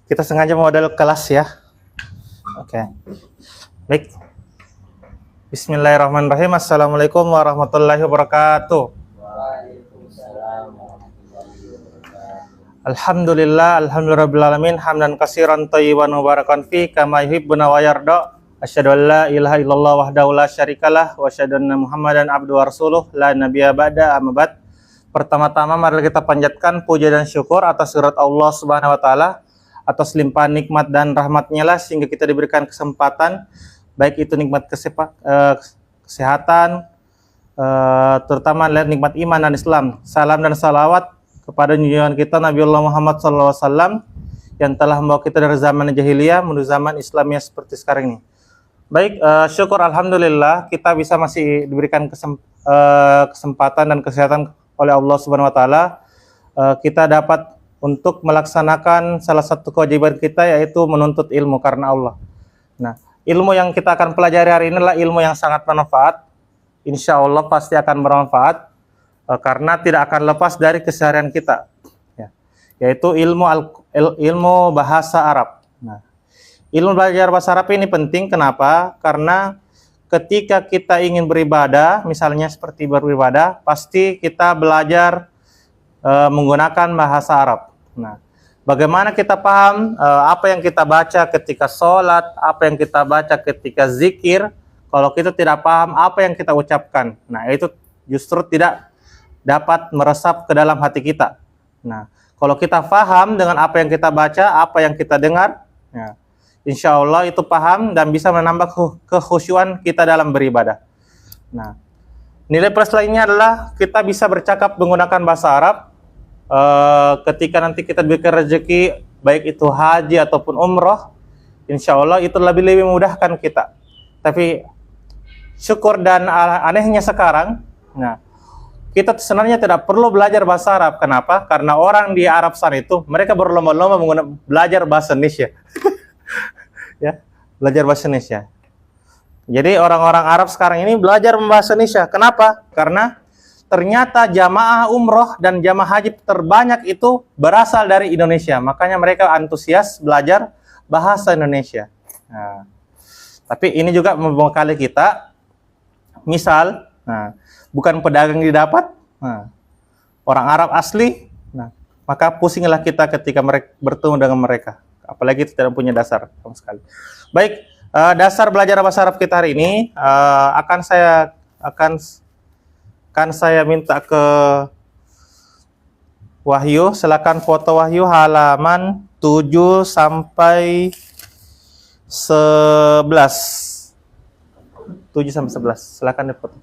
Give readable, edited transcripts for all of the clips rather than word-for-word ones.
Kita sengaja model kelas ya. Oke. Baik. Bismillahirrahmanirrahim. Assalamualaikum warahmatullahi wabarakatuh. Waalaikumsalam warahmatullahi wabarakatuh. Alhamdulillahirabbil hamdan katsiran thayyiban mubarakan fi kama yuhibbuna wa yarda. Asyhadu an la ilaha illallah wahdahu la syarikalah wa asyhadu anna Muhammadan abduhu wa rasuluh la nabiyya ba'da amma ba'd. Pertama-tama mari kita panjatkan puja dan syukur atas surat Allah Subhanahu wa taala atas limpahan nikmat dan rahmat-Nya lah sehingga kita diberikan kesempatan baik itu nikmat kesehatan terutama nikmat iman dan Islam. Salam dan salawat kepada junjungan kita Nabiullah Muhammad SAW yang telah membawa kita dari zaman jahiliyah menuju zaman Islamiyah seperti sekarang ini. Baik, syukur alhamdulillah kita bisa masih diberikan kesempatan dan kesehatan oleh Allah Subhanahu wa taala. Kita dapat untuk melaksanakan salah satu kewajiban kita yaitu menuntut ilmu karena Allah. Nah, ilmu yang kita akan pelajari hari ini adalah ilmu yang sangat bermanfaat. Insya Allah pasti akan bermanfaat karena tidak akan lepas dari keseharian kita, ya, yaitu ilmu bahasa Arab. Nah, ilmu belajar bahasa Arab ini penting. Kenapa? Karena ketika kita ingin beribadah, misalnya seperti beribadah, pasti kita belajar menggunakan bahasa Arab. Nah, bagaimana kita paham apa yang kita baca ketika sholat, apa yang kita baca ketika zikir, kalau kita tidak paham apa yang kita ucapkan, nah itu justru tidak dapat meresap ke dalam hati kita. Nah, kalau kita paham dengan apa yang kita baca, apa yang kita dengar, ya, insya Allah itu paham dan bisa menambah kekhusyuan kita dalam beribadah. Nah, nilai plus lainnya adalah kita bisa bercakap menggunakan bahasa Arab. Ketika nanti kita diberikan rezeki, baik itu haji ataupun umroh, insya Allah itu lebih memudahkan kita. Tapi syukur dan anehnya sekarang, nah, kita sebenarnya tidak perlu belajar bahasa Arab. Kenapa? Karena orang di Arab sana itu mereka berlomba-lomba belajar bahasa Indonesia. Ya, belajar bahasa Indonesia. Jadi orang-orang Arab sekarang ini belajar bahasa Indonesia. Kenapa? Karena ternyata jamaah umroh dan jamaah haji terbanyak itu berasal dari Indonesia. Makanya mereka antusias belajar bahasa Indonesia. Nah, tapi ini juga membekali kita. Misal, nah, bukan pedagang didapat, nah, orang Arab asli, nah, maka pusinglah kita ketika mereka bertemu dengan mereka. Apalagi itu tidak punya dasar sama sekali. Baik, dasar belajar bahasa Arab kita hari ini akan saya minta ke Wahyu. Silakan foto Wahyu halaman 7 sampai 11. 7 sampai 11. Silakan difoto.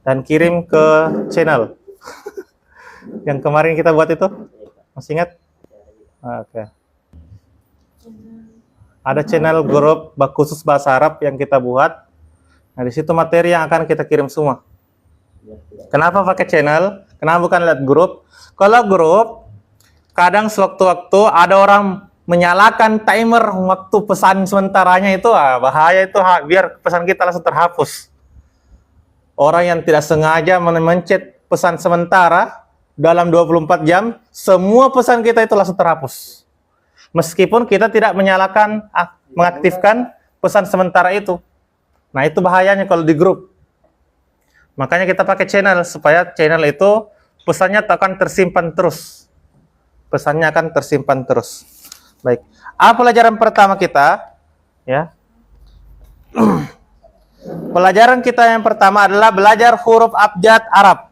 Dan kirim ke channel. Yang kemarin kita buat itu. Masih ingat? Oke. Ada channel grup khusus bahasa Arab yang kita buat. Nah, di situ materi yang akan kita kirim semua. Kenapa pakai channel? Kenapa bukan lihat grup? Kalau grup, kadang sewaktu-waktu ada orang menyalakan timer waktu pesan sementaranya itu, bahaya itu, biar pesan kita langsung terhapus. Orang yang tidak sengaja mencet pesan sementara dalam 24 jam, semua pesan kita itu langsung terhapus. Meskipun kita tidak mengaktifkan pesan sementara itu. Nah, itu bahayanya kalau di grup. Makanya kita pakai channel, supaya channel itu pesannya akan tersimpan terus. Pesannya akan tersimpan terus. Baik. Apa pelajaran pertama kita? Ya. Pelajaran kita yang pertama adalah belajar huruf abjad Arab.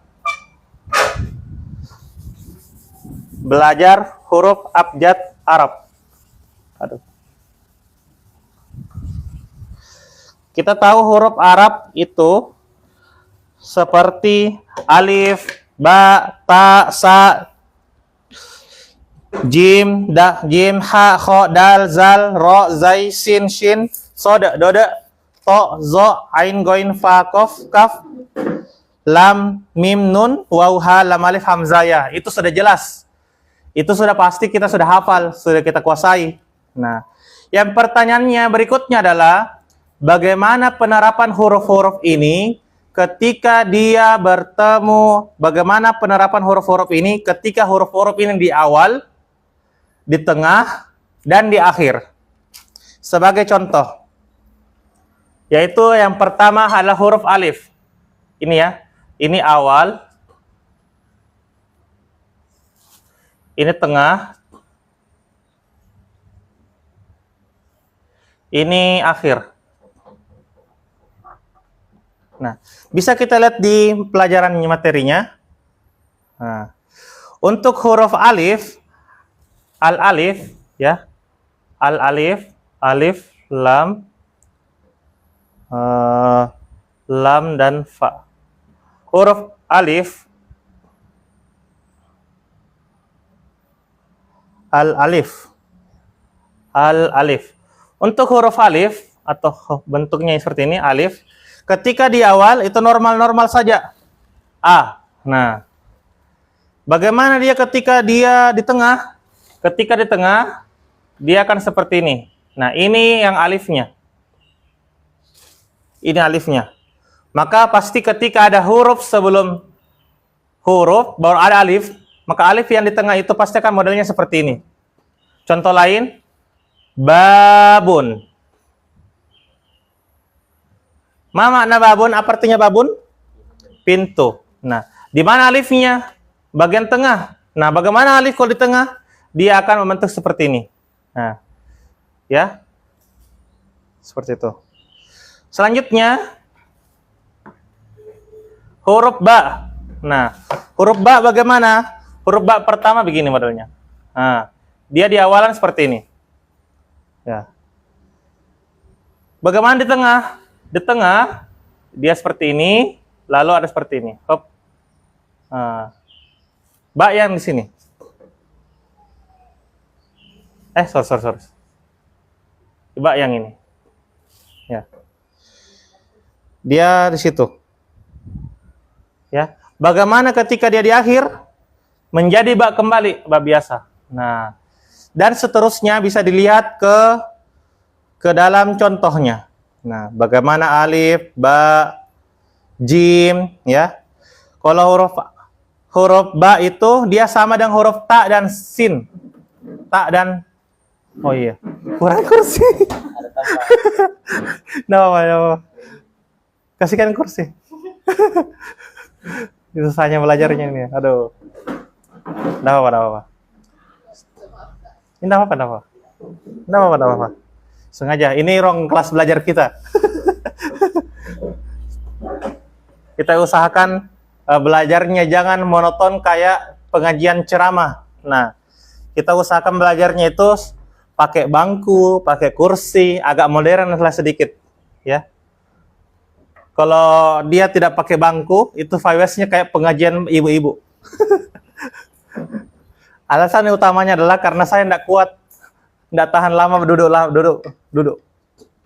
Belajar huruf abjad Arab. Aduh. Kita tahu huruf Arab itu seperti alif, ba, ta, sa, jim, jim, ha, kho, dal, zal, ro, zai, sin, shin, soda, doda, to, zo, ain, goin, fa, kof, kaf, lam, mim, nun, waw, ha, lam, alif, hamzah. Itu sudah jelas. Itu sudah pasti kita sudah hafal, sudah kita kuasai. Nah, yang pertanyaannya berikutnya adalah bagaimana penerapan huruf-huruf ini ketika dia bertemu, bagaimana penerapan huruf-huruf ini ketika huruf-huruf ini di awal di tengah, dan di akhir. Sebagai contoh, yaitu yang pertama adalah huruf alif. Ini ya, ini awal, ini tengah, ini akhir. Nah, bisa kita lihat di pelajaran materinya. Nah, untuk huruf alif, al-alif, ya, al-alif, alif, lam dan fa. Huruf alif, al-alif, al-alif. Untuk huruf alif atau bentuknya seperti ini, alif, ketika di awal itu normal-normal saja. A. Nah, bagaimana dia ketika dia di tengah? Ketika di tengah, dia akan seperti ini. Nah, ini yang alifnya. Ini alifnya. Maka pasti ketika ada huruf sebelum huruf, baru ada alif, maka alif yang di tengah itu pasti akan modelnya seperti ini. Contoh lain, babun. Ma makna babun? Apa artinya babun? Pintu. Nah, di mana alifnya? Bagian tengah. Nah, bagaimana alif kalau di tengah? Dia akan membentuk seperti ini. Nah, ya. Seperti itu. Selanjutnya, huruf ba. Nah, huruf ba bagaimana? Huruf ba pertama begini modelnya. Nah, dia di awalan seperti ini. Ya. Bagaimana di tengah? Di tengah, dia seperti ini, lalu ada seperti ini. Hop. Nah, ba yang di sini. Sorry. Ba yang ini. Ya. Dia di situ. Ya. Bagaimana ketika dia di akhir? Menjadi ba kembali, ba biasa. Nah, dan seterusnya bisa dilihat ke dalam contohnya. Nah, bagaimana alif, ba, jim, ya. Kalau huruf ba itu dia sama dengan huruf ta dan sin. Ta dan oh iya, kurang kursi. Ada tambah. Nah, kasihkan kursi. Itu susahnya belajarnya ini. Aduh. Enggak apa-apa. Ini enggak apa-apa. Sengaja, ini wrong kelas belajar kita. Kita usahakan belajarnya jangan monoton kayak pengajian ceramah. Nah, kita usahakan belajarnya itu pakai bangku, pakai kursi, agak modern lah sedikit, ya. Kalau dia tidak pakai bangku, itu vibes-nya kayak pengajian ibu-ibu. Alasan utamanya adalah karena saya tidak kuat, tidak tahan lama duduk.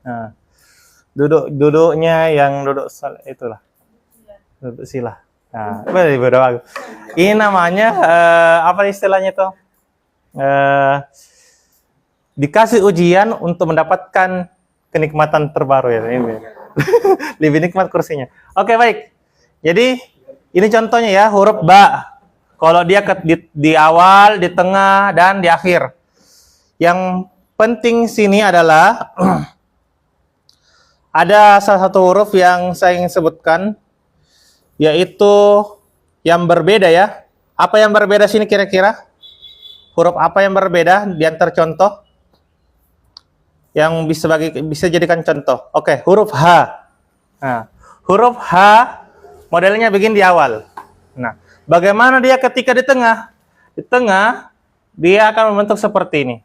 Nah, duduknya yang duduk itulah, duduk sila. Nah, bagus. Ini namanya apa istilahnya itu? Dikasih ujian untuk mendapatkan kenikmatan terbaru ya ini. Lebih nikmat kursinya. Oke, baik. Jadi ini contohnya ya, huruf ba. Kalau dia di awal, di tengah, dan di akhir. Yang penting sini adalah ada salah satu huruf yang saya ingin sebutkan, yaitu yang berbeda ya. Apa yang berbeda sini kira-kira? Huruf apa yang berbeda di antara contoh? Yang bisa jadikan contoh. Oke, huruf H. Nah, huruf H modelnya begini di awal. Nah, bagaimana dia ketika di tengah? Di tengah dia akan membentuk seperti ini.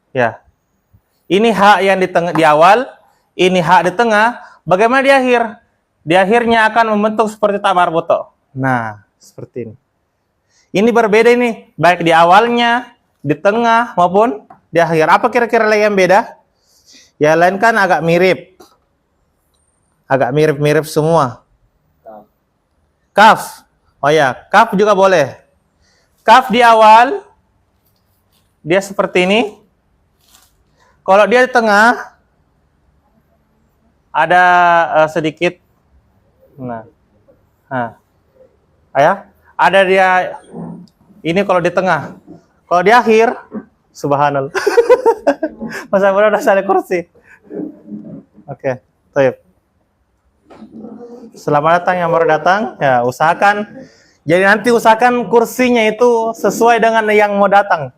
Ya. Ini H yang di awal, ini H di tengah. Bagaimana di akhir? Di akhirnya akan membentuk seperti ta marbuto. Nah, seperti ini. Ini berbeda ini, baik di awalnya, di tengah maupun di akhir. Apa kira-kira yang beda? Ya lain kan agak mirip. Agak mirip-mirip semua. Kaf. Oh ya, kaf juga boleh. Kaf di awal, dia seperti ini. Kalau dia di tengah, ada sedikit. Nah. Ya. Ada dia, ini kalau di tengah. Kalau di akhir, Subhanallah. Masa bodoh udah ada kursi. Oke, baik. Selamat datang yang baru datang. Ya, usahakan. Jadi nanti usahakan kursinya itu sesuai dengan yang mau datang.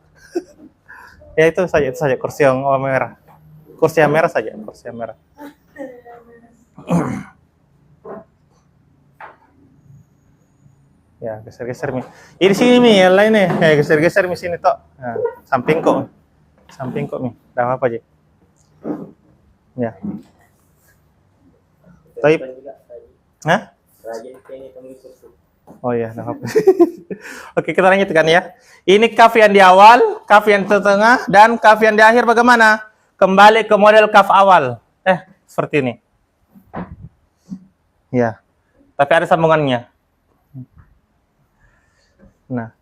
Ya itu saja kursi yang merah. Kursi yang merah saja, kursi yang merah. Ya, geser-geser Mi. Di sini Mi, yang lain nih. Ya, geser-geser Mi sini tok. Nah, samping kok. Samping kok Mi. Dah apa aja. Ya. Taib. Hah? Oh iya, dah apa. Oke, kita lanjutkan ya. Ini kaf yang di awal, kaf yang di tengah, dan kaf yang di akhir bagaimana? Kembali ke model kaf awal. Seperti ini. Ya. Tapi ada sambungannya. Nah,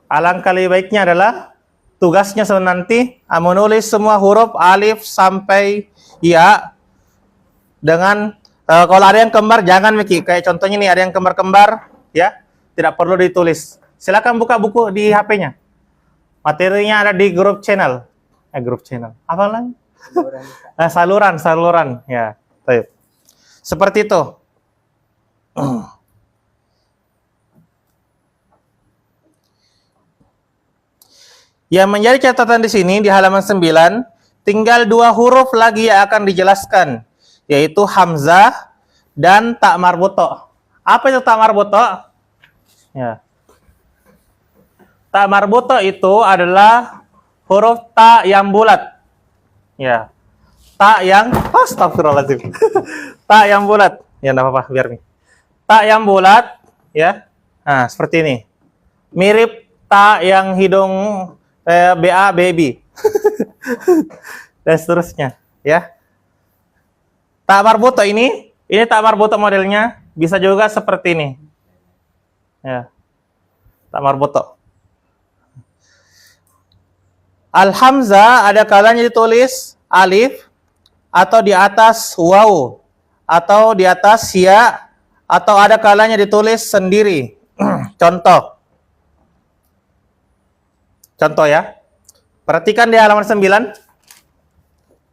alangkah lebih baiknya adalah tugasnya nanti menulis semua huruf alif sampai ya dengan kalau ada yang kembar jangan Miki. Kayak contohnya nih ada yang kembar-kembar ya, tidak perlu ditulis. Silakan buka buku di HP-nya. Materinya ada di grup channel. Grup channel. Apa lagi? Saluran ya. Baik. Seperti itu. Yang menjadi catatan di sini di halaman 9, tinggal 2 huruf lagi yang akan dijelaskan, yaitu hamzah dan ta marbuto. Apa itu ta marbuto? Ya. Ta marbuto itu adalah huruf ta yang bulat. Ya. Ta yang astagfirullahaladzim. Ta yang bulat. Ya enggak apa-apa, biar nih. Ta yang bulat, ya. Nah, seperti ini. Mirip ta yang hidung BA baby dan seterusnya ya. Tak marbuto ini tak marbuto modelnya bisa juga seperti ini ya, tak marbuto. Al hamzah ada kalanya ditulis alif atau di atas waw atau di atas ya atau ada kalanya ditulis sendiri. Contoh ya. Perhatikan di halaman 9.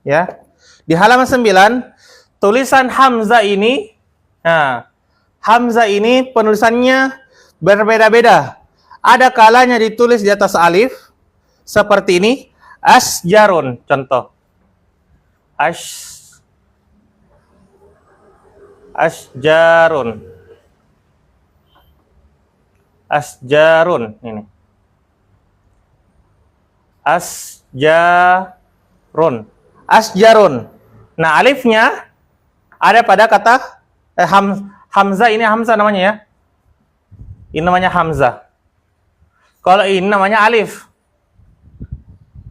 Ya. Di halaman 9 tulisan hamzah ini, nah, hamzah ini penulisannya berbeda-beda. Ada kalanya ditulis di atas alif seperti ini, asjarun, contoh. Asjarun. Asjarun ini. Asjarun. Nah, alifnya ada pada kata hamzah, ini hamzah namanya ya. Ini namanya hamzah. Kalau ini namanya alif.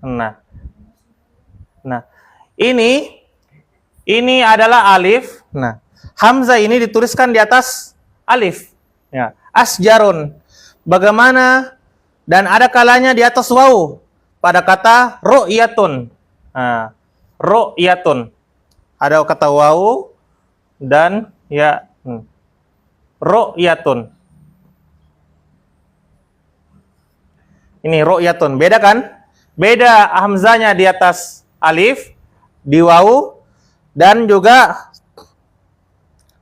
Nah. Ini adalah alif. Nah, hamzah ini dituliskan di atas alif. Ya, asjarun. Bagaimana? Dan ada kalanya di atas waw. Pada kata ru'yatun. Nah, ru'yatun. Ada kata waw dan ya ru'yatun. Ini ru'yatun. Beda kan? Beda hamzahnya di atas alif, di waw, dan juga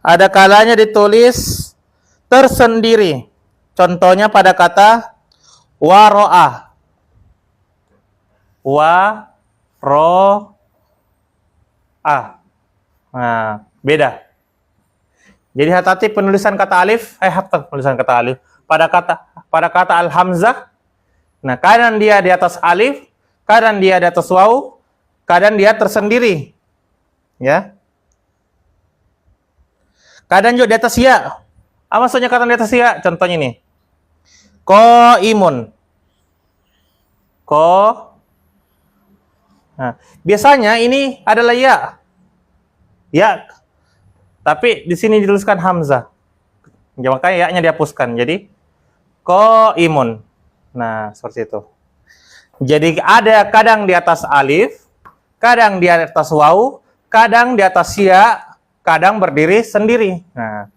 ada kalanya ditulis tersendiri. Contohnya pada kata waro'ah. Nah, beda. Jadi hati-hati penulisan kata alif, penulisan kata alif pada kata al-hamzah. Nah, kadang dia di atas alif, kadang dia di atas waw, kadang dia tersendiri. Ya. Kadang juga di atas ya. Apa maksudnya kadang di atas ya? Contohnya ini. Qaimun. Nah, biasanya ini adalah ya. Ya. Tapi di sini dituliskan hamzah. Ya, makanya ya-nya dihapuskan. Jadi qaimun. Nah, seperti itu. Jadi ada kadang di atas alif, kadang di atas waw, kadang di atas ya, kadang berdiri sendiri. Nah,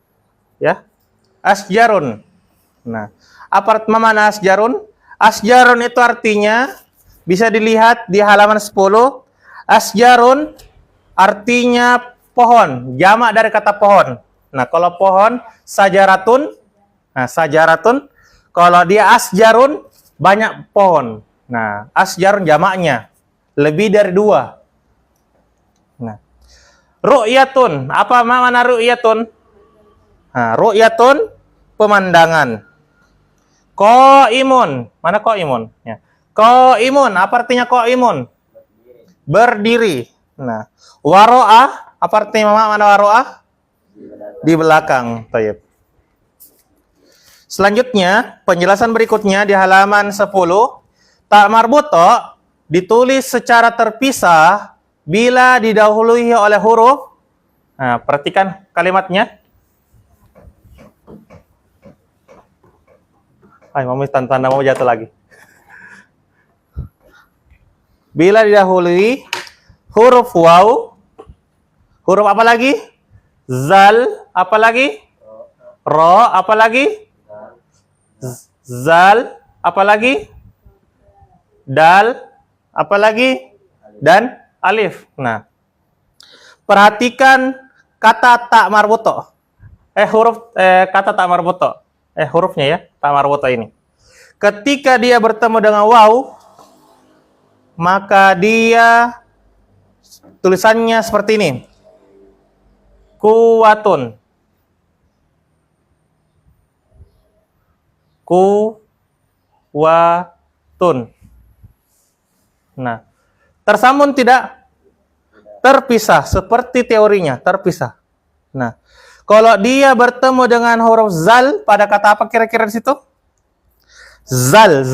ya. Asjarun. Nah, apa makna asjarun? Asjarun itu artinya bisa dilihat di halaman 10. Asjarun artinya pohon, jamak dari kata pohon. Nah, kalau pohon sajaratun. Nah, sajaratun. Kalau dia asjarun, banyak pohon. Nah, asjarun jamaknya lebih dari 2. Nah, ru'yatun, apa makna ru'yatun? Nah, ru'yatun pemandangan. Qaimun, mana qaimun? Ya. Qaimun, apa artinya qaimun? Berdiri. Nah, waro'ah, apa artinya mana waro'ah? Di belakang. Tayyib. Selanjutnya, penjelasan berikutnya di halaman 10. Tak marbuto ditulis secara terpisah bila didahului oleh huruf. Nah, perhatikan kalimatnya. Mami tanda mau jatuh lagi. Bila didahului huruf waw, huruf apa lagi? Zal, apa lagi? Ro, apa lagi? Zal, apa lagi? Dal, apa lagi? Dan alif. Nah, perhatikan kata tak marbuto. Kata tak marbuto. Hurufnya ya, tak marbuto ini. Ketika dia bertemu dengan waw, maka dia tulisannya seperti ini. Kuwatun. Kuwatun. Nah, tersambung tidak? Terpisah, seperti teorinya, terpisah. Nah, kalau dia bertemu dengan huruf zal, pada kata apa kira-kira di situ? Zal.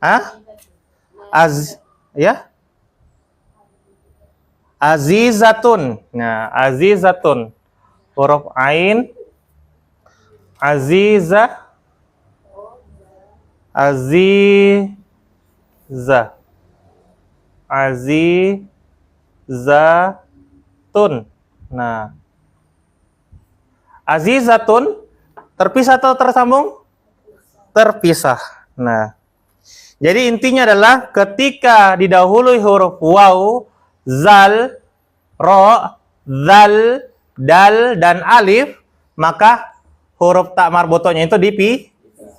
Hah? Ya? Azizatun. Nah, azizatun. Huruf ain. Azizah. Azizatun. Nah, azizatun terpisah atau tersambung? Terpisah. Nah, jadi intinya adalah ketika didahului huruf waw, zal, ro, zal, dal, dan alif, maka huruf tak marbutonya itu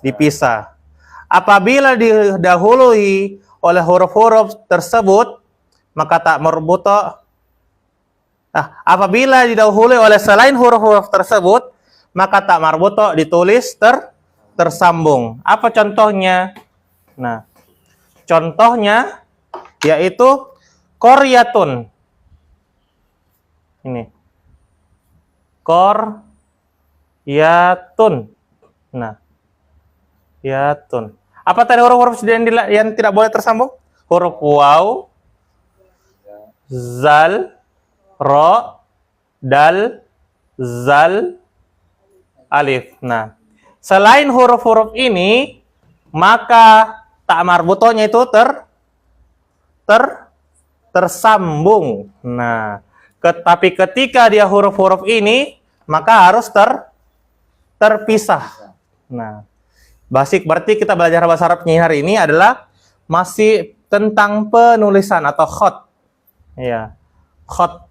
dipisah. Apabila didahului oleh huruf-huruf tersebut, maka tak marbuto. Apabila didahului oleh selain huruf-huruf tersebut, maka tak marbuto ditulis tersambung. Apa contohnya? Nah, contohnya yaitu koryatun. Ini. Koryatun. Nah, yatun. Apa tadi huruf-huruf yang tidak boleh tersambung? Huruf waw, zal, ro, dal, zal, alif. Nah, selain huruf-huruf ini, maka tak marbutonya itu tersambung. Nah, tapi ketika dia huruf-huruf ini, maka harus terpisah. Nah, basic berarti kita belajar bahasa Arabnya hari ini adalah masih tentang penulisan atau khot. Ya, khot.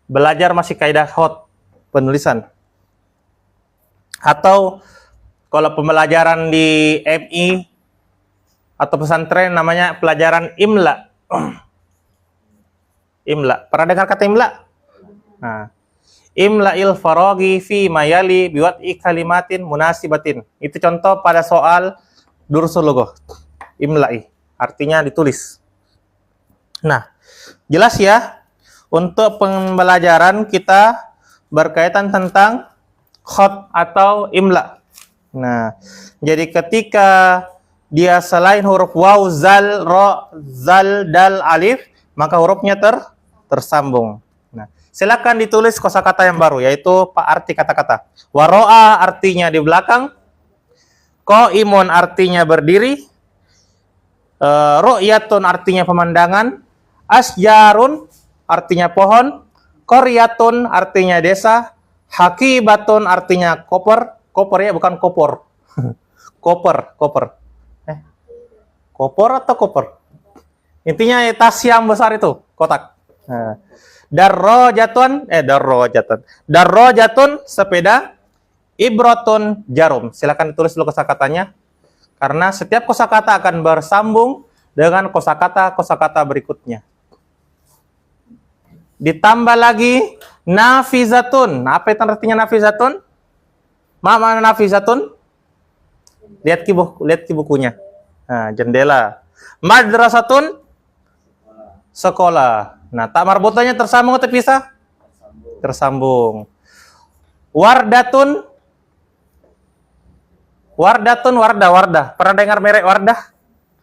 Belajar masih kaidah khot, penulisan. Atau kalau pembelajaran di MI atau pesantren namanya pelajaran imla. Imla. Pernah dengar kata imla? Nah, imla'il faraghi fi mayali biwat'i kalimatin munasibatin. Itu contoh pada soal dursul lughah. Imla'i. Artinya ditulis. Nah, jelas ya. Untuk pembelajaran kita berkaitan tentang khot atau imla. Nah, jadi ketika dia selain huruf waw, zal, ro, zal, dal, alif, maka hurufnya tersambung. Nah, silakan ditulis kosakata yang baru, yaitu arti kata-kata. Waro'a artinya di belakang, qaimun artinya berdiri, ru'yatun artinya pemandangan, asjarun artinya pohon, koryatun artinya desa, hakibatun artinya koper ya, bukan kopor. koper. Kopor atau koper? Intinya tas yang besar itu, kotak. Nah, darrojatun sepeda, ibrotun jarum. Silakan ditulis dulu kosakatanya karena setiap kosakata akan bersambung dengan kosakata berikutnya. Ditambah lagi nafizatun. Nah, apa itu artinya nafizatun? Mana nafizatun? Lihat ki bukunya. Nah, jendela. Madrasatun sekolah. Nah, tak marbutannya tersambung atau terpisah? Tersambung. Wardatun Wardah. Pernah dengar merek Wardah?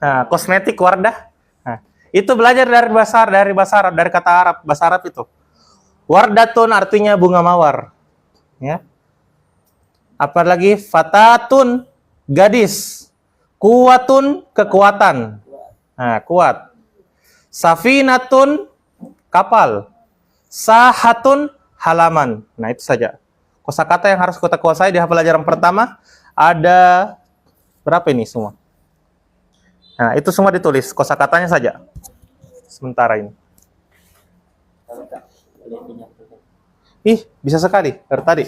Nah, kosmetik Wardah. Nah, itu belajar dari bahasa Arab, dari kata Arab, bahasa Arab itu. Wardatun artinya bunga mawar. Ya. Apalagi fatatun gadis. Kuwatun kekuatan. Nah, kuat. Safinatun kapal. Sahatun halaman. Nah, itu saja. Kosakata yang harus kita kuasai di pelajaran pertama ada berapa ini semua? Nah, itu semua ditulis. Kosakatanya saja. Sementara ini. Ih, bisa sekali dari tadi.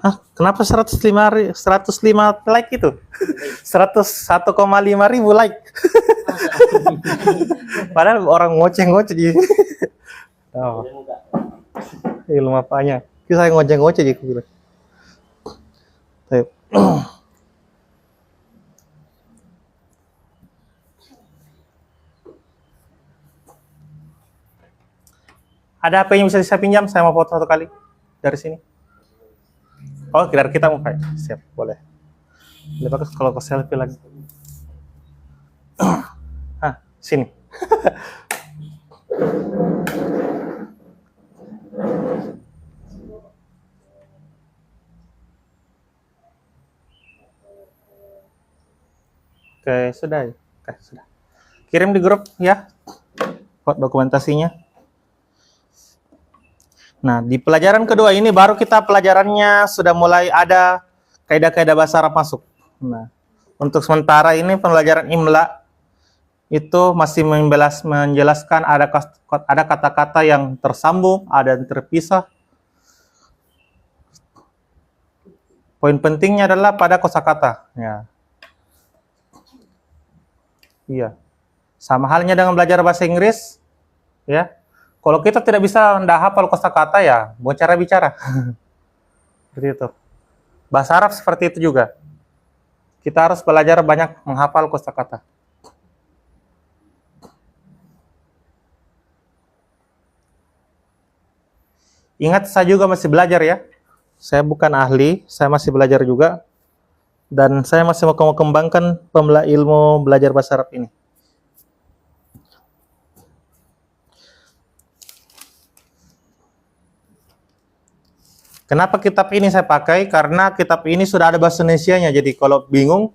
Hah, kenapa 105 like itu? 101,5 ribu like. Padahal orang ngoceh-ngoceh gitu. Oh, ilmu apanya? Kita saya ngoceh-ngoceh gitu. Ada HP yang bisa saya pinjam? Saya mau foto satu kali dari sini. Oh, kira kita mau kayak siap, boleh. Lebih bagus kalau ke selfie lagi. Sini. Oke, sudah. Oke, sudah. Kirim di grup ya. Dokumentasinya. Nah, di pelajaran kedua ini baru kita pelajarannya sudah mulai ada kaidah-kaidah bahasa Arab masuk. Nah, untuk sementara ini pembelajaran imla itu masih menjelaskan ada kata-kata yang tersambung, ada yang terpisah. Poin pentingnya adalah pada kosakata. Ya. Iya. Sama halnya dengan belajar bahasa Inggris, ya. Kalau kita tidak bisa hafal kosakata ya, mau cara bicara. Seperti itu. Bahasa Arab seperti itu juga. Kita harus belajar banyak menghafal kosakata. Ingat, saya juga masih belajar ya. Saya bukan ahli, saya masih belajar juga. Dan saya masih mau kembangkan ilmu belajar bahasa Arab ini. Kenapa kitab ini saya pakai? Karena kitab ini sudah ada bahasa Indonesianya. Jadi kalau bingung,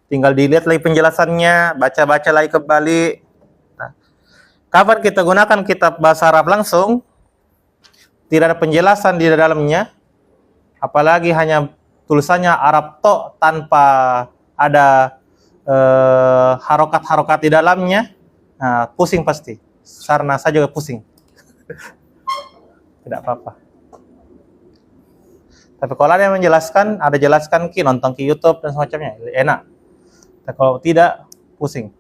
tinggal dilihat lagi penjelasannya, baca-baca lagi kembali. Nah, kapan kita gunakan kitab bahasa Arab langsung, tidak ada penjelasan di dalamnya, apalagi hanya tulisannya Arab tok tanpa ada harokat-harokat di dalamnya, nah, pusing pasti. Karena saya juga pusing. Tidak apa-apa. Tapi kalau ada yang menjelaskan, ada jelaskan nonton YouTube dan semacamnya, enak. Tapi kalau tidak, pusing.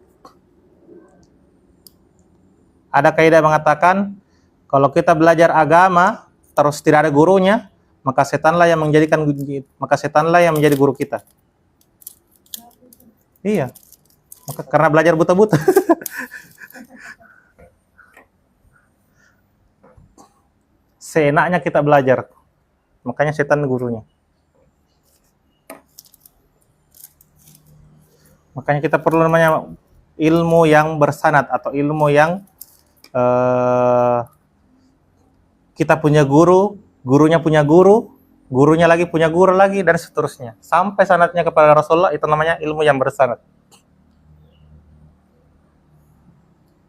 Ada kaidah mengatakan, kalau kita belajar agama terus tidak ada gurunya, maka setanlah yang menjadi guru kita. Iya. Karena belajar buta-buta. Seenaknya kita belajar. Makanya setan gurunya. Makanya kita perlu namanya ilmu yang bersanad atau ilmu yang kita punya guru, gurunya punya guru, gurunya lagi punya guru lagi, dan seterusnya. Sampai sanadnya kepada Rasulullah, itu namanya ilmu yang bersanad.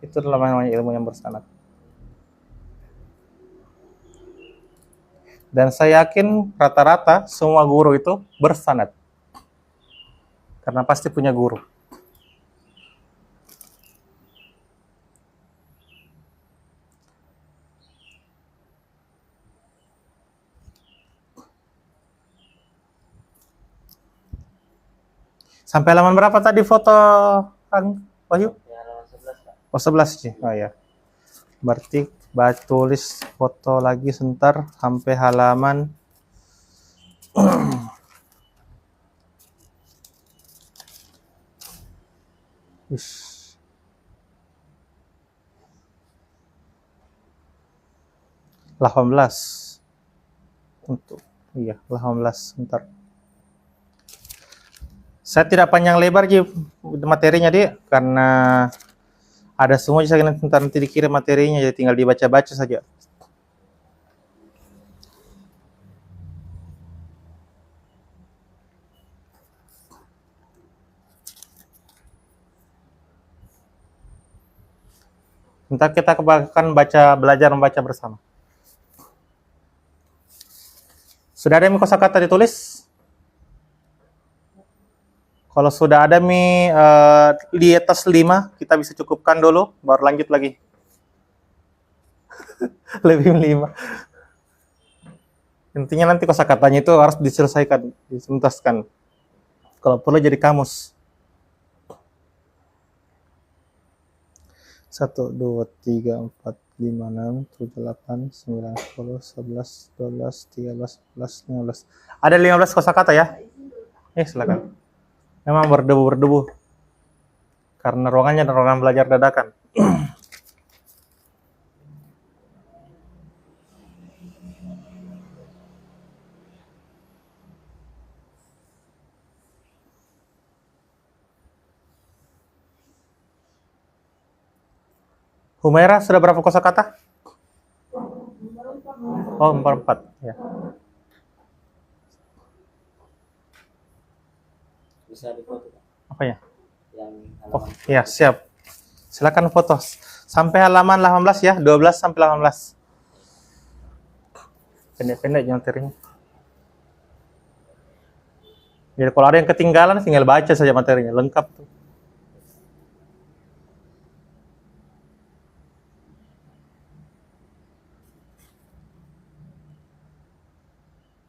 Itu adalah namanya ilmu yang bersanad. Dan saya yakin rata-rata semua guru itu bersanad. Karena pasti punya guru. Sampai halaman berapa tadi foto Kang Wahyu? Ya, halaman 11, Kak. Oh, 11 sih. Oh ya. Berarti tulis foto lagi sebentar sampai halaman Wis. 18. Untuk 18 sebentar. Saya tidak panjang lebar materinya dia karena ada semua, saya nanti dikirim materinya, jadi tinggal dibaca-baca saja. Ntar kita akan belajar membaca bersama. Sudah ada kosakata ditulis? Kalau sudah ada di atas 5, kita bisa cukupkan dulu, baru lanjut lagi. Lebih 5. Intinya nanti kosakatanya itu harus diselesaikan, dituntaskan. Kalau perlu jadi kamus. 1, 2, 3, 4, 5, 6, 7, 8, 9, 10, 11, 12, 13, 14, 15. Ada 15 kosakata ya? Silakan. Memang berdebu-berdebu. Karena ruangannya adalah ruangan belajar dadakan. Humaira sudah berapa kosakata? Oh, 44. Ya. Bisa difoto, Kak. Apa ya? Yang Oh, halaman. ya, siap. Silakan foto. Sampai halaman 18 ya, 12 sampai 18. Pendek-pendek materinya. Jadi kalau ada yang ketinggalan, tinggal baca saja materinya, lengkap tuh.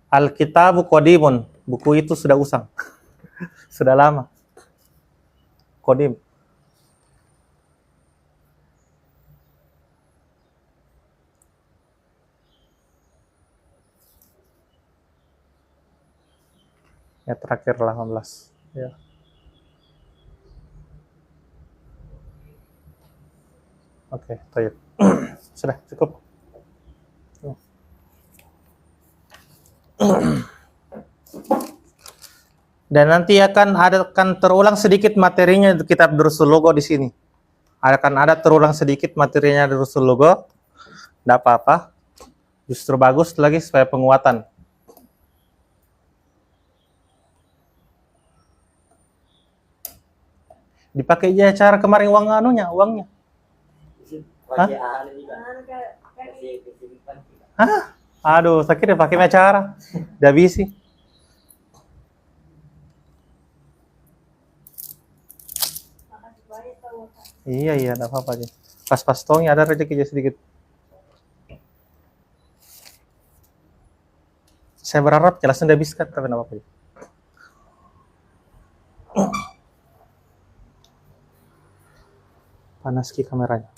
Al-Kitabu Qadimun. Buku itu sudah usang. Sudah lama. Qadim. Ya, terakhir 18. Ya. Oke, baik. Sudah cukup. Dan nanti akan terulang sedikit materinya di kitab Durusul Lugha di sini. Akan ada terulang sedikit materinya Durusul Lugha. Tidak apa-apa. Justru bagus lagi supaya penguatan. Dipakai aja acara kemarin uangnya. Hah? Hah? Aduh, saya kira pakai acara. Udah bisi. Iya, enggak apa-apa aja. Pas-pas tongnya ada rezeki sedikit. Saya berharap jelasnya udah habis kan, tapi enggak apa-apa. Panas ki kameranya.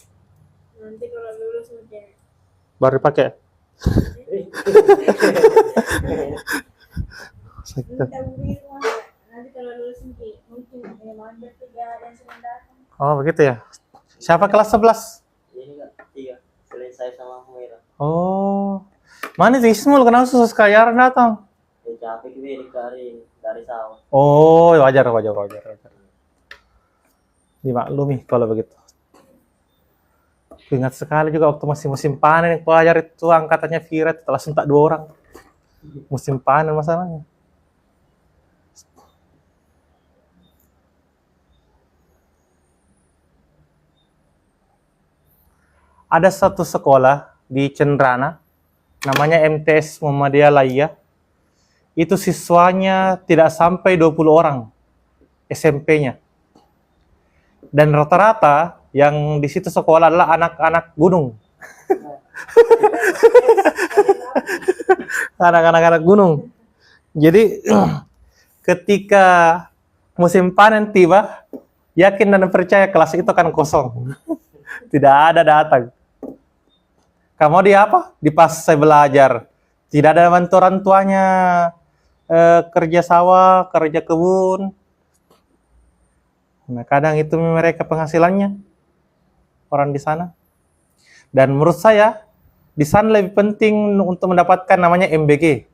Nanti kalau lulus udah. Baru dipakai. Minta beli rumah. Nanti kalau lulus mungkin Mander 3 dan sedang datang. Oh, begitu ya. Siapa kelas 11? Ini, Kak, 3. Selain saya sama Humaira. Oh. Mana sih Ismul, kenapa susah sekali datang? Capek juga dari sawah. Oh, wajar. Dimaklumi kalau begitu. Ingat sekali juga waktu masih musim panen, pelajar itu angkatannya Virat langsung tak 2 orang. Musim panen masalahnya. Ada satu sekolah di Cendrana, namanya MTS Muhammadiyah Laya. Itu siswanya tidak sampai 20 orang SMP-nya. Dan rata-rata yang di situ sekolah adalah anak-anak gunung. Anak-anak gunung. Jadi ketika musim panen tiba, yakin dan percaya kelas itu akan kosong. Tidak ada datang. Kamu di apa? Di pas saya belajar. Tidak ada bantu orang tuanya kerja sawah, kerja kebun. Nah, kadang itu mereka penghasilannya orang di sana. Dan menurut saya di sana lebih penting untuk mendapatkan namanya MBG.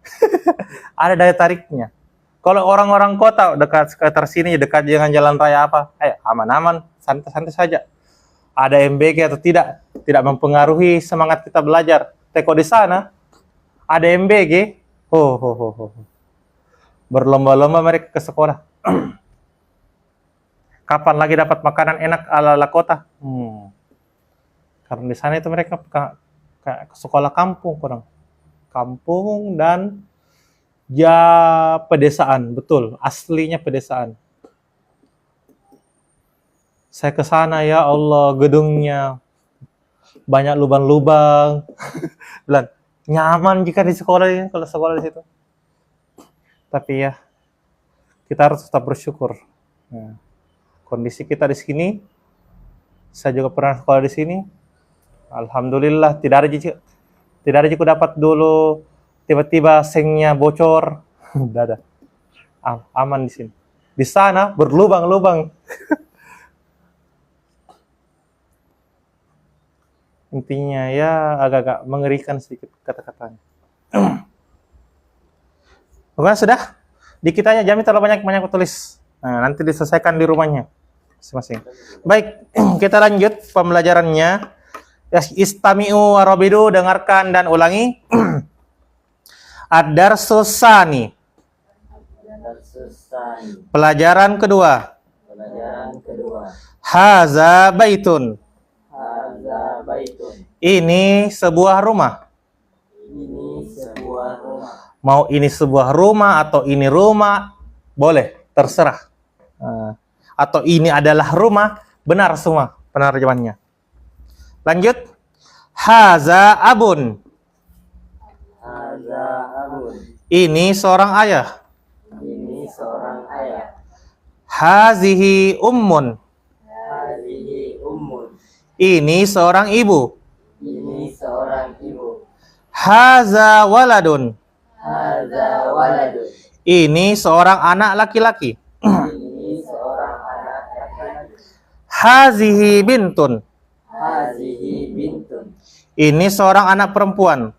Ada daya tariknya. Kalau orang-orang kota dekat sekitar sini, dekat dengan jalan raya apa, aman-aman, santai-santai saja. Ada MBG atau tidak mempengaruhi semangat kita belajar. Teko di sana ada MBG, berlomba-lomba mereka ke sekolah. Kapan lagi dapat makanan enak ala-ala kota? Karena di sana itu mereka ke sekolah kampung, kampung dan ya pedesaan, betul, aslinya pedesaan. Saya ke sana, ya Allah, gedungnya banyak lubang-lubang. Bilang, nyaman jika di sekolah ini, kalau sekolah di situ. Tapi ya, kita harus tetap bersyukur. Nah, kondisi kita di sini, saya juga pernah sekolah di sini. Alhamdulillah, tidak ada jika dapat dulu tiba-tiba sengnya bocor. Tidak ada. Aman di sini. Di sana berlubang-lubang. Intinya ya agak-agak mengerikan sedikit kata-katanya. Bukan sudah? Dikit aja, jangan terlalu banyak tulis. Nah, nanti diselesaikan di rumahnya masing-masing. Baik, kita lanjut pembelajarannya. Istami'u warabidu, dengarkan dan ulangi. Ad-darsus tsani. Pelajaran kedua. Haza baitun. Ini sebuah rumah. Mau ini sebuah rumah atau ini rumah, boleh, terserah. Atau ini adalah rumah, benar semua penerjemahannya. Lanjut. Haza abun. Ini seorang ayah. Hazihi ummun. Ini seorang ibu. Haza waladun. Ini seorang anak laki-laki. Hazihi bintun. Ini seorang anak perempuan.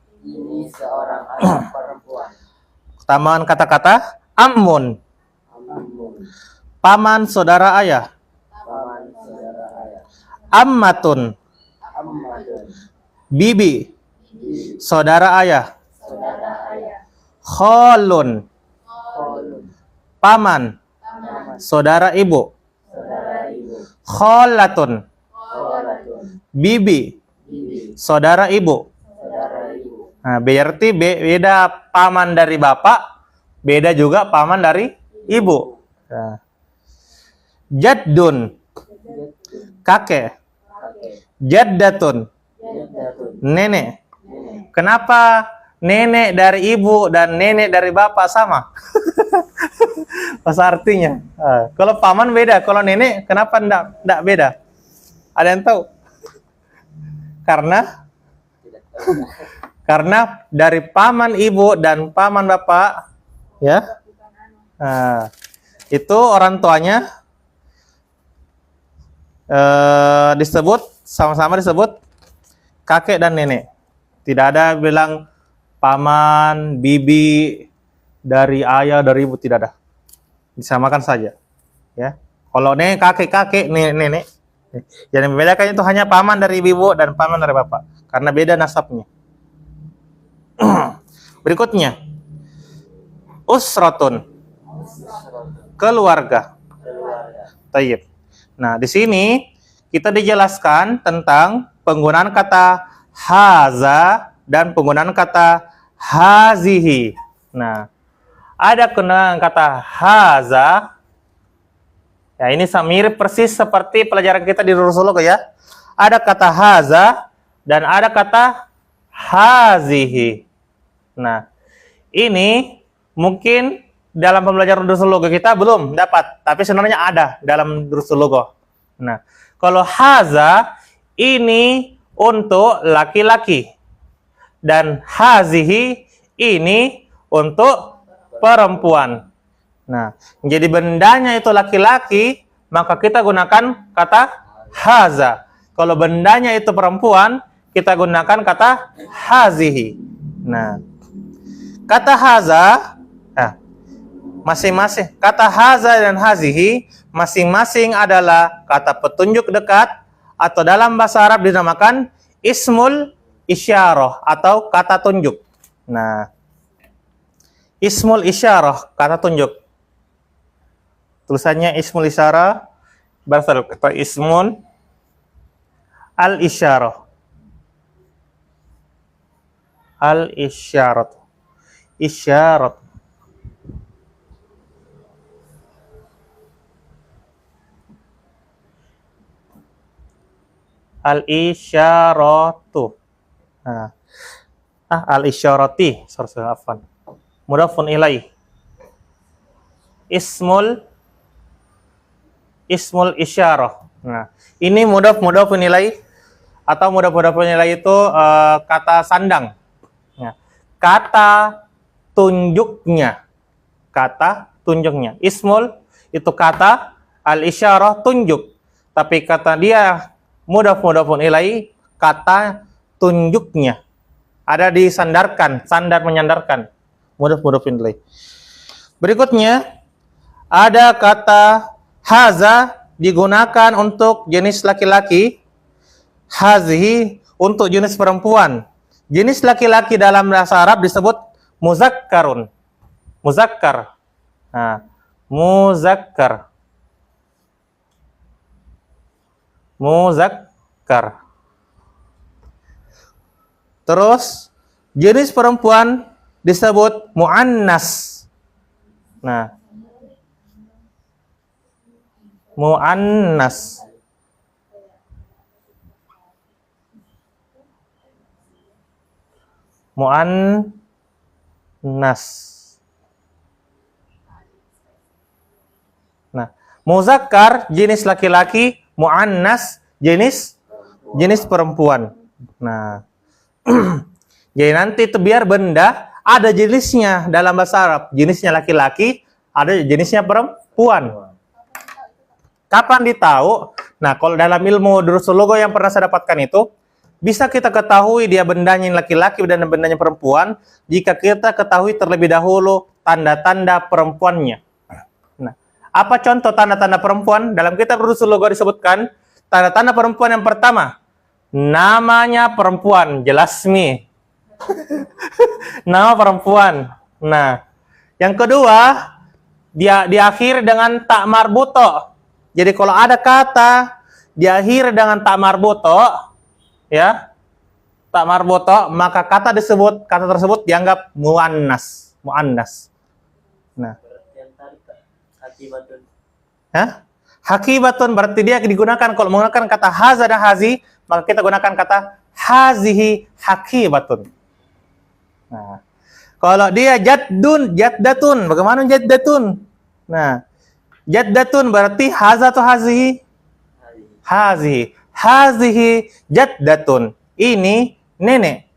Tambahan kata-kata ammun. Paman saudara ayah. Ammatun. Bibi. Saudara ayah. Khalun. Paman. Saudara ibu. Khalatun. Bibi. Saudara ibu. Nah, berarti beda paman dari bapak, beda juga paman dari ibu. Nah. Jaddun. Kakek. Jaddatun. Nenek. Kenapa nenek dari ibu dan nenek dari bapak sama? Apa artinya? Kalau paman beda, kalau nenek kenapa enggak beda? Ada yang tahu? Karena dari paman ibu dan paman bapak, ya, itu orang tuanya disebut sama-sama disebut kakek dan nenek. Tidak ada bilang paman, bibi, dari ayah, dari ibu, tidak ada. Disamakan saja. Ya. Kalau nenek kakek, nenek. Yang membedakan itu hanya paman dari ibu dan paman dari bapak. Karena beda nasabnya. Berikutnya. Usratun. Keluarga. Tayyib. Nah, di sini kita dijelaskan tentang penggunaan kata haza dan penggunaan kata hazihi. Nah, ada penggunaan kata haza. Ya, ini mirip persis seperti pelajaran kita di Rusulugo ya. Ada kata haza dan ada kata hazihi. Nah, ini mungkin dalam pembelajaran Rusulugo kita belum dapat, tapi sebenarnya ada dalam Rusulugo. Nah, kalau haza ini untuk laki-laki dan hazihi ini untuk perempuan. Nah, jadi bendanya itu laki-laki, maka kita gunakan kata haza. Kalau bendanya itu perempuan, kita gunakan kata hazihi. Nah, kata haza, masing-masing kata haza dan hazihi masing-masing adalah kata petunjuk dekat atau dalam bahasa Arab dinamakan ismul isyarah atau kata tunjuk. Nah, ismul isyarah, kata tunjuk. Tulisannya ismul isyarah berasal kata ismun al-isyarah. Al-isyarat. Isyarat. Al-isyaratu. Nah. Al-isyarati. Afwan. Mudhafun ilaih. Ismul isyarah. Nah, ini mudhafun ilaih atau mudhafun ilaih itu kata sandang. Nah, kata tunjuknya. Kata tunjuknya. Ismul itu kata, al-isyarah tunjuk. Tapi kata dia mudhafun ilaih kata tunjuknya. Ada disandarkan, sandar menyandarkan. Mudhafun ilaih. Berikutnya ada kata haza digunakan untuk jenis laki-laki, hazihi untuk jenis perempuan. Jenis laki-laki dalam bahasa Arab disebut muzakkarun. Muzakkar. Nah, muzakkar. Muzakkar. Terus jenis perempuan disebut muannas. Nah, muannas. Muannas. Nah, muzakkar jenis laki-laki, muannas jenis perempuan. Nah, jadi nanti itu biar benda ada jenisnya dalam bahasa Arab. Jenisnya laki-laki, ada jenisnya perempuan. Kapan ditahu? Nah, kalau dalam ilmu Rusulugo yang pernah saya dapatkan itu, bisa kita ketahui dia bendanya laki-laki dan bendanya perempuan jika kita ketahui terlebih dahulu tanda-tanda perempuannya. Nah, apa contoh tanda-tanda perempuan? Dalam kitab Rusulugo disebutkan tanda-tanda perempuan yang pertama, namanya perempuan, jelas mi. Nama perempuan. Nah, yang kedua, dia diakhiri dengan tak marbuto. Jadi kalau ada kata diakhiri dengan tak marbuto, ya, tak marbuto, maka kata tersebut dianggap muannas. Nah, Hakibatun. Hakibatun berarti dia digunakan kalau menggunakan kata haza dan hazi, maka kita gunakan kata hazihi hakibatun. Nah, kalau dia jaddatun, bagaimana jaddatun? Nah, jaddatun berarti haza atau hazihi? Hazihi. Hazihi jaddatun. Ini nenek.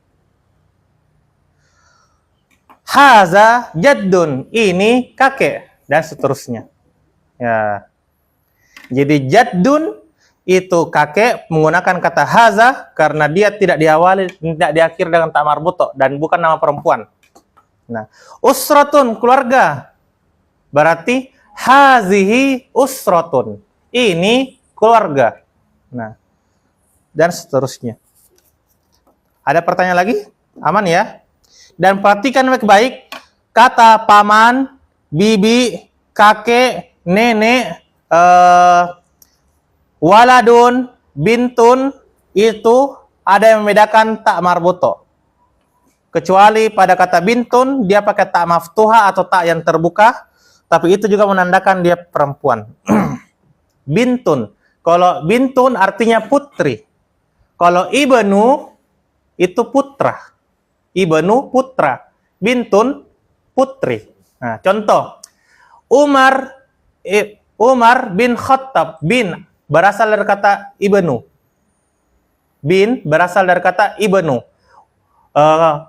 Haza jaddun. Ini kakek. Dan seterusnya. Ya. Jadi jaddun itu kakek menggunakan kata haza karena dia tidak diakhiri dengan tak marbuto dan bukan nama perempuan. Nah, usratun keluarga. Berarti hazihi usratun. Ini keluarga. Nah, dan seterusnya. Ada pertanyaan lagi? Aman ya? Dan perhatikan baik-baik kata paman, bibi, kakek, nenek, waladun, bintun, itu ada yang membedakan tak marbuto. Kecuali pada kata bintun, dia pakai tak maftuha atau tak yang terbuka, tapi itu juga menandakan dia perempuan. Bintun. Kalau bintun artinya putri. Kalau ibnu itu putra. Ibnu putra. Bintun putri. Nah, contoh. Umar bin Khattab. Bin berasal dari kata ibnu. Bin berasal dari kata ibnu.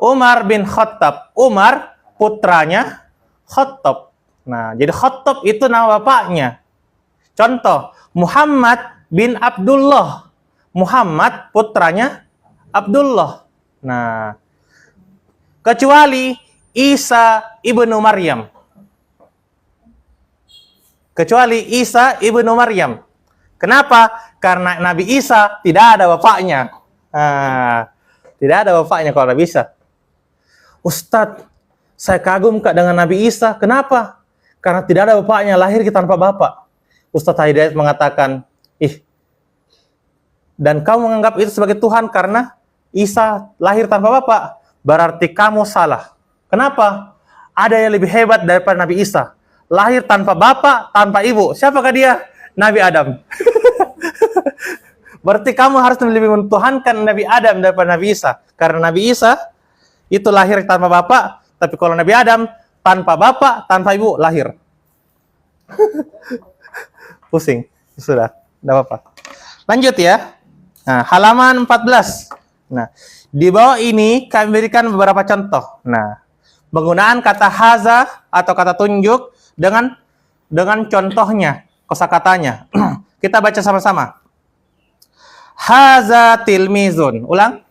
Umar bin Khattab. Umar putranya Khattab. Nah, jadi Khattab itu nama bapaknya. Contoh, Muhammad bin Abdullah. Muhammad putranya Abdullah. Nah, kecuali Isa ibnu Maryam. Kecuali Isa ibnu Maryam. Kenapa? Karena Nabi Isa tidak ada bapaknya. Nah, tidak ada bapaknya kalau Nabi Isa. Ustadz, saya kagum Kak dengan Nabi Isa. Kenapa? Karena tidak ada bapaknya, lahir tanpa bapak. Ustadz Hidayat mengatakan, dan kamu menganggap itu sebagai Tuhan karena Isa lahir tanpa bapak. Berarti kamu salah. Kenapa? Ada yang lebih hebat daripada Nabi Isa. Lahir tanpa bapak, tanpa ibu. Siapakah dia? Nabi Adam. Berarti kamu harus lebih mentuhankan Nabi Adam daripada Nabi Isa. Karena Nabi Isa itu lahir tanpa bapak, tapi kalau Nabi Adam tanpa bapak, tanpa ibu lahir. Pusing. Sudah, tidak apa-apa. Lanjut ya. Nah, halaman 14. Nah, di bawah ini kami berikan beberapa contoh. Nah, penggunaan kata haza atau kata tunjuk dengan contohnya, kosakatanya. Kita baca sama-sama. Haza tilmizun. Ulang.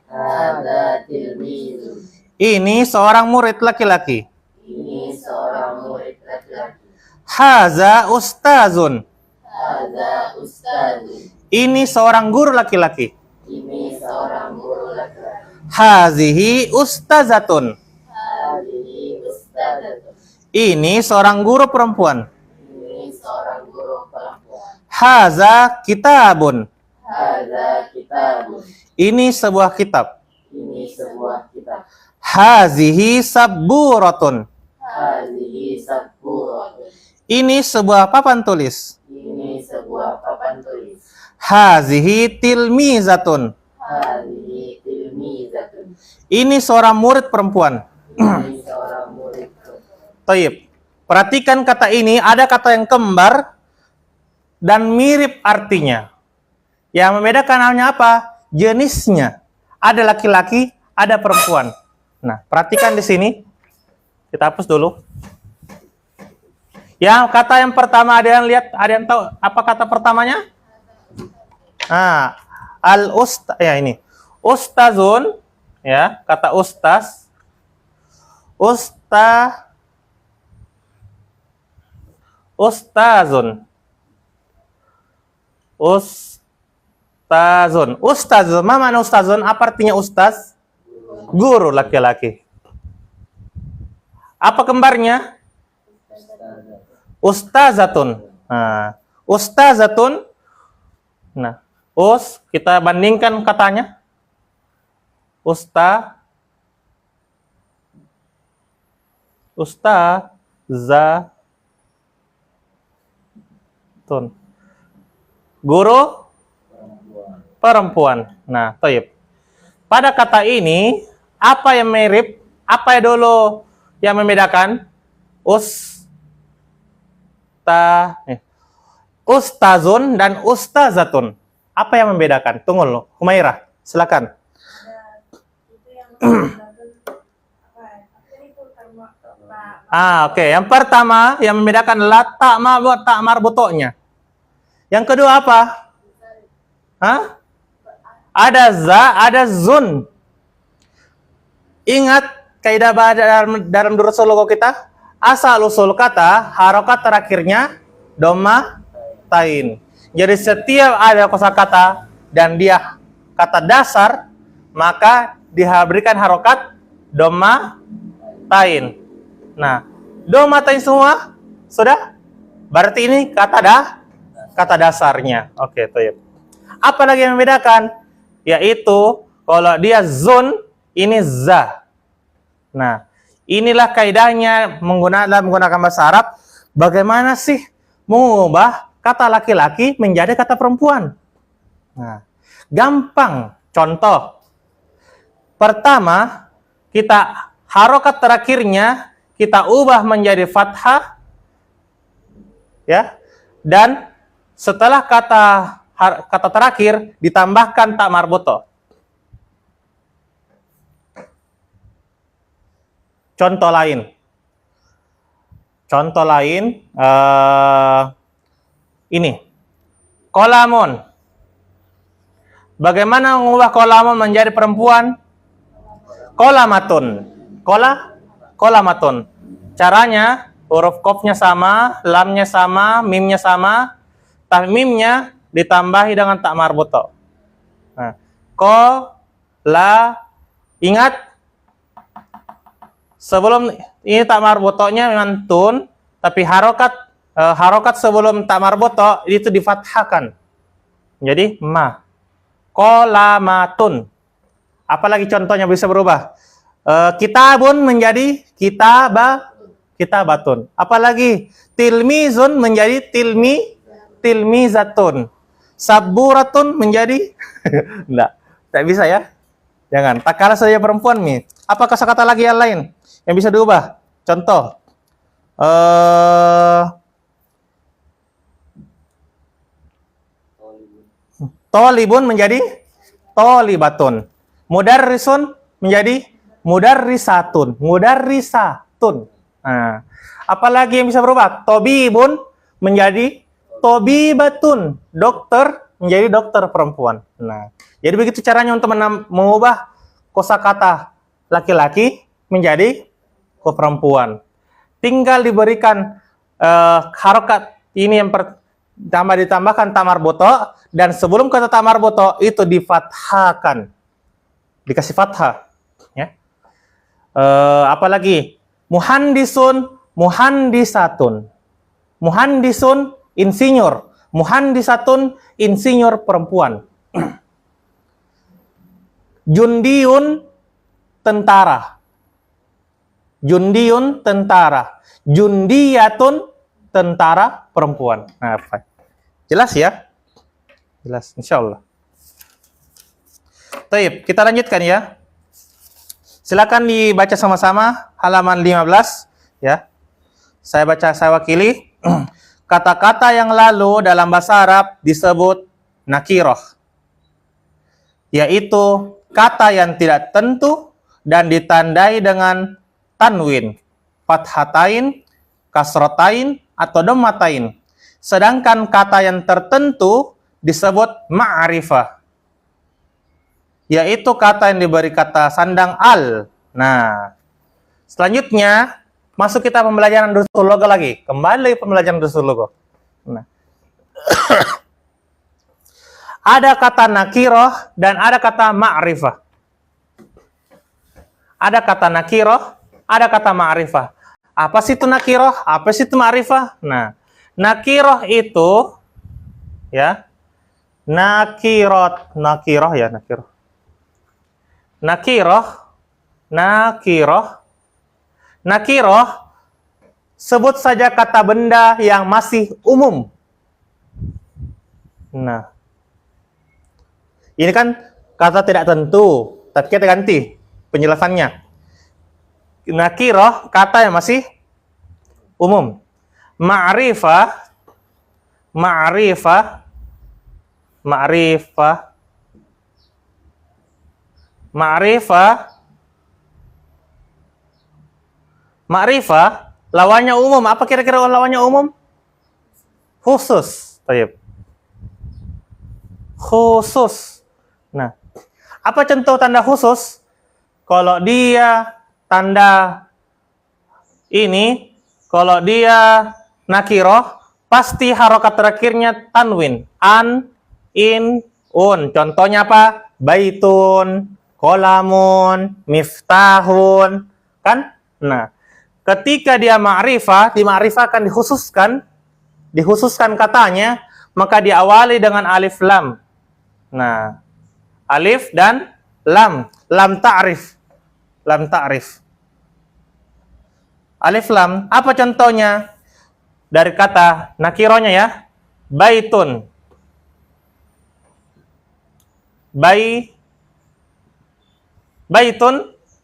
Haza tilmizun. Ini seorang murid laki-laki. Ini seorang murid laki-laki. Haza ustazun. Haza ustazun. Ini seorang guru laki-laki. Ini seorang guru laki-laki. Hazihi ustazatun. Hazihi ustazatun. Ini seorang guru perempuan. Ini seorang guru perempuan. Haza kitabun. Haza kitabun. Ini sebuah kitab. Ini sebuah kitab. Hazihi sabburatun. Hazihi sabburatun. Ini sebuah papan tulis. Ini sebuah papan tulis. Hazihi tilmizatun. Hazihi tilmizatun. Ini seorang murid perempuan. Ini seorang murid perempuan. Taib. Perhatikan kata ini, ada kata yang kembar dan mirip artinya. Yang membedakan hanya apa? Jenisnya. Ada laki-laki, ada perempuan. Nah, perhatikan di sini. Kita hapus dulu. Yang kata yang pertama, ada yang lihat, ada yang tahu apa kata pertamanya? Nah, ya ini. Ustazun, ya, kata ustaz. Ustazun. Ustazun. Mana ustazun? Apa artinya ustaz? Guru laki-laki. Apa kembarnya? Ustazatun. Nah, ustazatun. Nah, kita bandingkan katanya. Ustazatun. Guru perempuan. Nah, taib. Pada kata ini, apa yang mirip? Apa yang dulu yang membedakan? Ustazun dan ustazatun. Apa yang membedakan? Tunggu loh, Humairah, silakan. Itu yang Oke. Yang pertama yang membedakan adalah tak marbutoknya. Yang kedua apa? Ada za, ada zun. Ingat kaidah dalam durusul logo kita? Asal usul kata, harokat terakhirnya doma tain. Jadi setiap ada kosakata dan dia kata dasar, maka diberikan harokat doma tain. Nah, doma tain semua sudah. Berarti ini kata dasarnya. Oke, toyib. Apa lagi yang membedakan? yaitu kalau dia zun, ini za. Nah, inilah kaidahnya menggunakan bahasa Arab. Bagaimana sih mengubah kata laki-laki menjadi kata perempuan? Nah, gampang. Contoh. Pertama, kita harokat terakhirnya kita ubah menjadi fathah, ya. Dan setelah kata terakhir ditambahkan tak marbuto. Contoh lain. Ini. Kolamun. Bagaimana mengubah kolamun menjadi perempuan? Kolamatun. Kolamatun. Caranya, huruf qafnya sama, lamnya sama, mimnya sama, tapi mimnya ditambahi dengan tak marbuto. Nah, ingat, sebelum ini tak marbutonya memang tun, tapi harokat sebelum tak marbuto itu difathahkan. Jadi ma. Kolamatun. Apalagi contohnya bisa berubah. Kitabun menjadi kitabatun. Apalagi tilmizun menjadi tilmizatun. Saburatun menjadi enggak bisa ya. Jangan. Tak kalah saja perempuan nih. Apa kosakata lagi yang lain yang bisa diubah? Contoh. Tolibun menjadi tolibatun. Mudarrisun menjadi mudarrisatun. Nah, apalagi yang bisa berubah? Tobibun menjadi tobibatun. Dokter menjadi dokter perempuan. Nah, jadi begitu caranya untuk mengubah kosakata laki-laki menjadi perempuan. Tinggal diberikan harokat ini yang ditambahkan tamar boto, dan sebelum kata tamar boto itu difathahkan, dikasih fathah, ya. Apalagi muhandisun, muhandisatun, muhandisun insinyur, muhandisatun insinyur perempuan. Jundiun tentara, jundiun tentara, jundiyatun tentara perempuan. Nah, jelas ya? Jelas, insya Allah. Baik, kita lanjutkan ya. Silakan dibaca sama-sama halaman 15 ya. Saya baca, saya wakili. Kata-kata yang lalu dalam bahasa Arab disebut nakiroh, yaitu kata yang tidak tentu dan ditandai dengan tanwin, fathatain, kasrotain, atau dommatain. Sedangkan kata yang tertentu disebut ma'rifah, yaitu kata yang diberi kata sandang al. Nah, selanjutnya masuk kita pembelajaran dusul logo lagi. Kembali pembelajaran dusul logo. Nah. Ada kata nakiroh dan ada kata ma'rifah. Ada kata nakiroh, ada kata ma'rifah. Apa sih itu nakiroh? Apa sih itu ma'rifah? Nah, nakiroh itu ya, nakiroh sebut saja kata benda yang masih umum. Nah, ini kan kata tidak tentu, tapi kita ganti penjelasannya. Nakiroh kata yang masih umum. Ma'rifah lawannya umum. Apa kira-kira lawannya umum? Khusus. Baik. Khusus. Nah, apa contoh tanda khusus? Kalau dia tanda ini, kalau dia nakiroh, pasti harokat terakhirnya tanwin. An, in, un. Contohnya apa? Baitun, kolamun, miftahun. Kan? Nah, ketika dia ma'rifah, dima'rifahkan, dikhususkan katanya, maka diawali dengan alif lam. Nah, Alif dan lam. Lam ta'rif. Lam ta'rif. Alif lam. Apa contohnya? Dari kata nakironya ya. Baitun. Baitun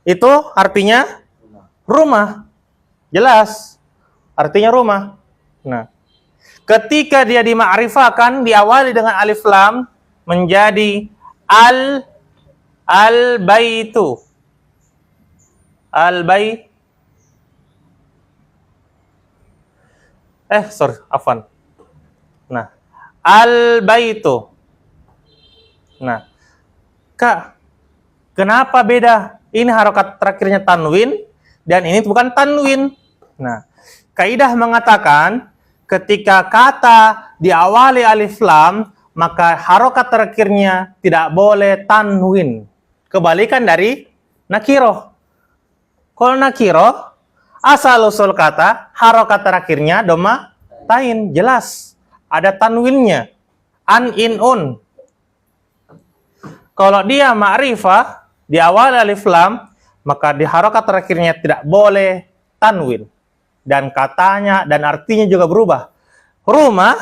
itu artinya rumah. Jelas. Artinya rumah. Nah, ketika dia dima'rifahkan diawali dengan alif lam menjadi al-baitu. Afwan. Nah, al-baitu. Nah, Kak, kenapa beda? Ini harokat terakhirnya tanwin dan ini bukan tanwin. Nah, kaidah mengatakan ketika kata diawali alif lam, maka harokat terakhirnya tidak boleh tanwin. Kebalikan dari nakiroh. Kalau nakiroh, asal-usul kata, harokat terakhirnya doma tain. Jelas. Ada tanwinnya. An, in, un. Kalau dia ma'rifah, di awal alif lam, maka di harokat terakhirnya tidak boleh tanwin. Dan katanya dan artinya juga berubah. Rumah,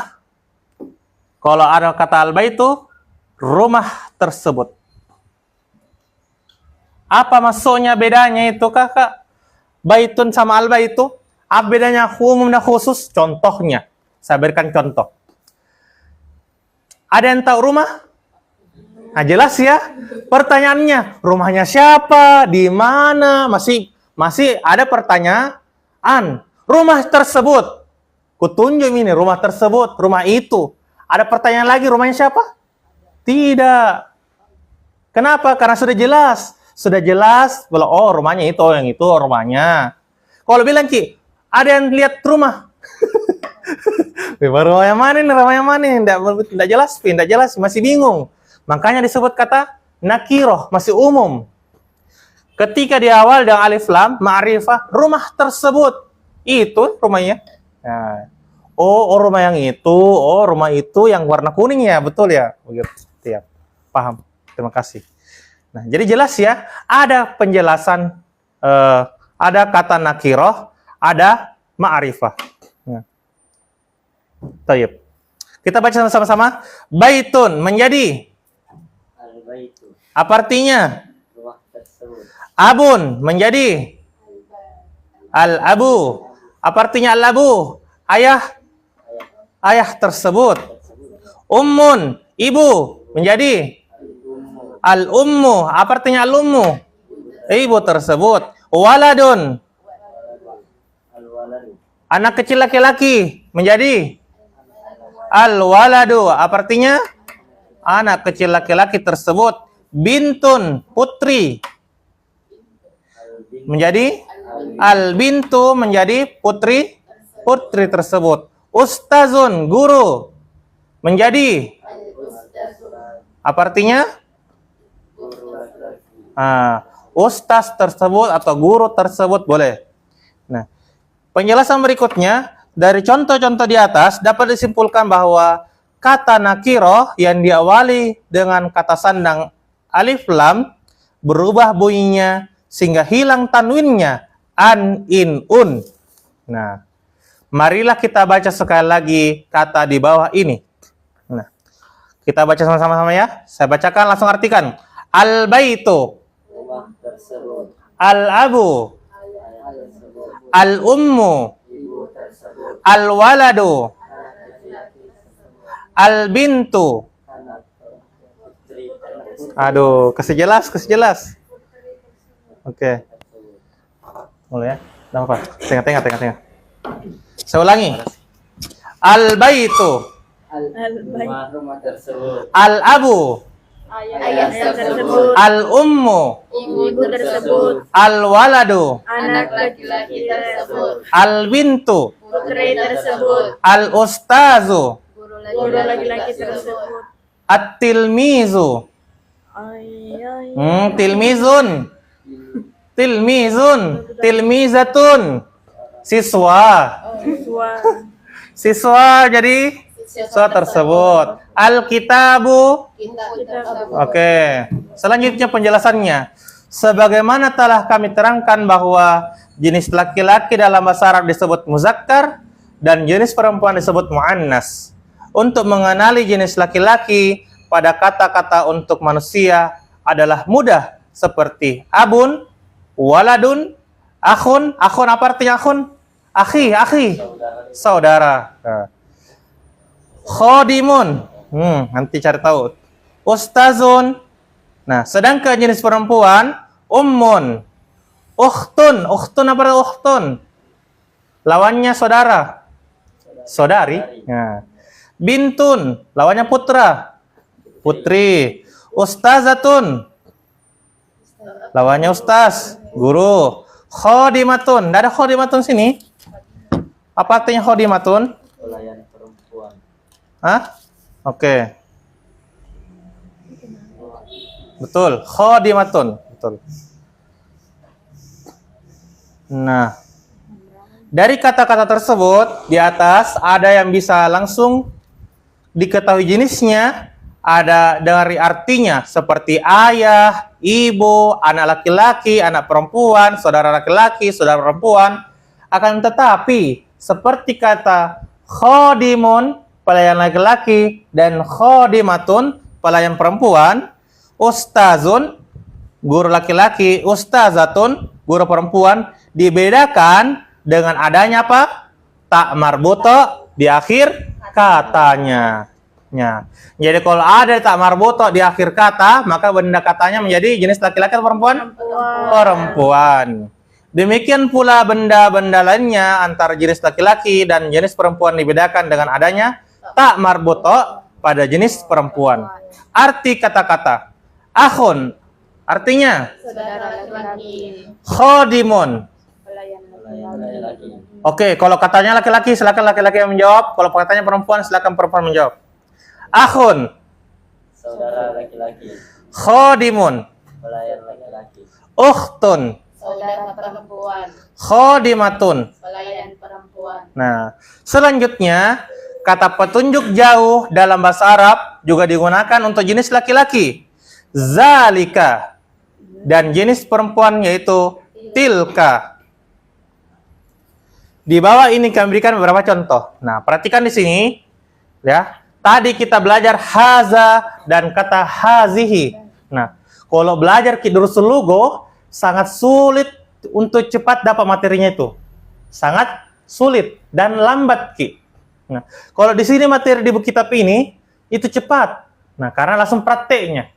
kalau ada kata al-baitu, rumah tersebut. Apa maksudnya bedanya itu kakak? Baitun sama al-baitu? Apa bedanya umum dan khusus? Contohnya, saya berikan contoh. Ada yang tahu rumah? Nah jelas ya, pertanyaannya rumahnya siapa, di mana, masih ada pertanyaan. Rumah tersebut, kutunjuk ini rumah tersebut, rumah itu. Ada pertanyaan lagi, rumahnya siapa? Tidak. Kenapa? Karena sudah jelas bahwa oh rumahnya itu, yang itu rumahnya. Kalau bilang Ki, ada yang lihat rumah. Rumah yang mana nih, rumah yang mana? Tidak jelas, masih bingung. Makanya disebut kata nakiroh, masih umum. Ketika di awal dengan alif lam, ma'rifah, rumah tersebut. Itu rumahnya. Nah, rumah yang itu, rumah itu yang warna kuning ya, betul ya? Begitu. Siap. Paham. Terima kasih. Nah, jadi jelas ya, ada penjelasan, ada kata nakiroh, ada ma'rifah. Nah. Tayyib. Kita baca sama-sama. Baitun menjadi. Al-baitu. Apa artinya? Rumah tersebut. Abun menjadi. Al-abu. Apa artinya al-abu? Ayah. Ayah tersebut. Ummun. Ibu menjadi. Al-ummu. Apa artinya al-ummu? Ibu tersebut. Waladun. Al-waladu. Anak kecil laki-laki menjadi. Al-waladu. Apa artinya? Anak kecil laki-laki tersebut. Bintun. Putri. Menjadi. Al-bintu menjadi putri. Putri tersebut. Ustazun. Guru. Menjadi. Apa artinya? Ustaz tersebut atau guru tersebut boleh. Nah, penjelasan berikutnya dari contoh-contoh di atas dapat disimpulkan bahwa kata nakiroh yang diawali dengan kata sandang alif lam berubah bunyinya sehingga hilang tanwinnya an, in, un. Nah, marilah kita baca sekali lagi kata di bawah ini. Nah, kita baca sama-sama ya. Saya bacakan, langsung artikan. Al-baitu. Rumah tersebut. Al-abu. Tersebut. Al-ummu. Ibu tersebut. Al-waladu. Laki-laki. Al-bintu. Anak putri tersebut. Aduh, kasih jelas. Oke. Mulai ya. Udah apa? Tengah. Saya ulangi. Al-baitu. Rumah tersebut. Al-abu. Ayah tersebut. Al-ummu. Ibu tersebut. Al-waladu. Anak laki-laki tersebut. Al-bintu. Putri tersebut. Al-ustazu. Guru laki-laki tersebut. At-tilmizu. Tilmizun. Tilmizatun. Siswa. Siswa jadi surat tersebut. Al-kitabu. Oke. Selanjutnya penjelasannya. Sebagaimana telah kami terangkan bahwa jenis laki-laki dalam bahasa Arab disebut muzakkar dan jenis perempuan disebut muannas. Untuk mengenali jenis laki-laki pada kata-kata untuk manusia adalah mudah, seperti abun, waladun, akhun. Akhun apa artinya akhun? Akhi. Saudara. Nah. Khodimun. Nanti cari tahu. Ustazun. Nah, sedangkan jenis perempuan ummun. Ukhtun. Ukhtun apa artinya ukhtun? Lawannya saudara. Saudari. Nah. Bintun. Lawannya putra. Putri. Ustazatun. Lawannya ustaz. Guru. Khodimatun. Nggak ada khodimatun sini. Apa artinya khodimatun? Pelayan perempuan. Hah? Oke. Betul. Khodimatun. Betul. Nah. Dari kata-kata tersebut, di atas ada yang bisa langsung diketahui jenisnya, ada dari artinya seperti ayah, ibu, anak laki-laki, anak perempuan, saudara laki-laki, saudara perempuan. Akan tetapi, seperti kata khodimun, pelayan laki-laki, dan khodimatun, pelayan perempuan, ustazun, guru laki-laki, ustazatun, guru perempuan, dibedakan dengan adanya apa? Tak marbuto di akhir katanya. Ya. Jadi kalau ada tak marbuto di akhir kata, maka benda katanya menjadi jenis laki-laki atau perempuan? Perempuan. Demikian pula benda-benda lainnya antara jenis laki-laki dan jenis perempuan dibedakan dengan adanya tak marbuto pada jenis perempuan. Arti kata-kata akhun artinya Saudara laki-laki. khodimun. Pelayan laki-laki. Oke, kalau katanya laki-laki, silakan laki-laki yang menjawab. Kalau katanya perempuan, silakan perempuan menjawab. Akhun, Saudara laki-laki. khodimun, Pelayan laki-laki. ukhtun, Saudara perempuan. khodimatun. Pelayan perempuan. Nah, selanjutnya kata petunjuk jauh dalam bahasa Arab juga digunakan untuk jenis laki-laki. Zalika. Dan jenis perempuan yaitu tilka. Di bawah ini kami berikan beberapa contoh. Nah, perhatikan di sini, ya. Tadi kita belajar haza dan kata hazihi. Nah, kalau belajar Durusul Lugho sangat sulit untuk cepat dapat materinya itu. Sangat sulit dan lambat Ki. Nah, kalau di sini materi di buku kitab ini itu cepat. Nah, karena langsung prakteknya.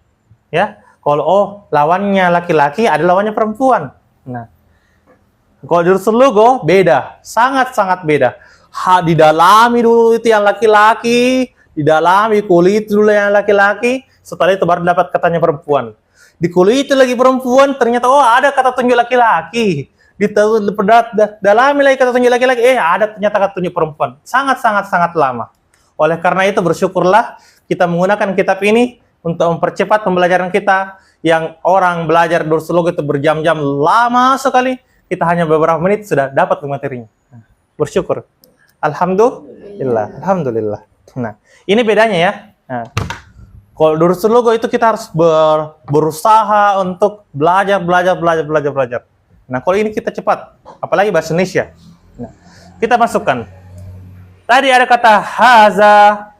Ya. Kalau lawannya laki-laki, ada lawannya perempuan. Nah, kalau di Durusul Lugho beda, sangat-sangat beda. Didalami dulu itu yang laki-laki, didalami kulit dulu yang laki-laki, setelah itu baru dapat katanya perempuan. Dikulit lagi perempuan, ternyata ada kata tunjuk laki-laki. Dalami lagi kata tunjuk laki-laki, ada ternyata kata tunjuk perempuan. Sangat-sangat lama. Oleh karena itu bersyukurlah kita menggunakan kitab ini untuk mempercepat pembelajaran kita. Yang orang belajar Durusul Lugho itu berjam-jam lama sekali. Kita hanya beberapa menit sudah dapat materinya. Bersyukur. Alhamdulillah. Nah, ini bedanya ya. Nah, kalau Durusul Lugho itu kita harus berusaha untuk belajar. Nah, kalau ini kita cepat. Apalagi bahasa Indonesia. Nah, kita masukkan. Tadi ada kata haza.